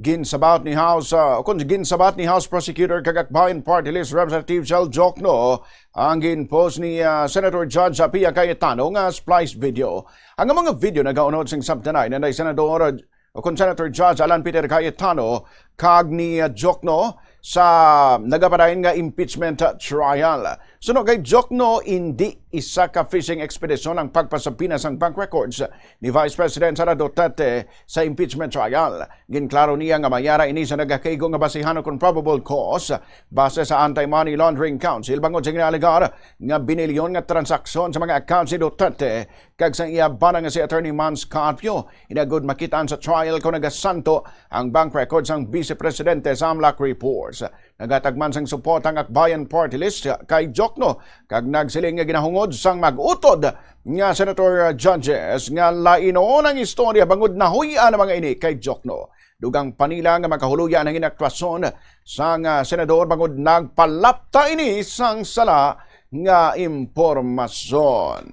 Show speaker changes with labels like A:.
A: ginsabat ni House Prosecutor kagakbayan Party List Representative Chel Diokno ang ginpost ni Senator Judge Pia Cayetano nga spliced video. Ang mga video nagaunod sing sabtanay na Senator Judge Alan Peter Cayetano kag ni Diokno sa nagapadayon nga impeachment trial. Suno kay Diokno, hindi isa ka fishing expedition ang pagpasapinas ang bank records ni Vice President Sara Duterte sa impeachment trial. Ginklaro niya nga mayara ini sa nagakaigo nga basihan kung probable cause base sa Anti-Money Laundering Council bangod sa ginalegar nga binilyon nga transaksyon sa mga accounts ni Duterte kag sa iya bana nga si Attorney Mans Carpio. Inagud makitaan sa trial kung nagasanto ang bank records ang Vice Presidente sa AMLAC reports. Nagatagman sang support ang Akbayan Party List kay Diokno kag nagsiling nga ginahungod sang mag-utod nga Senator Judges nga lainoon ang istorya bangod nahuyan ang mga ini kay Diokno. Dugang panila nga makahuluyan ang inaktwasyon sang senador bangod nagpalapta ini sang sala nga impormasyon.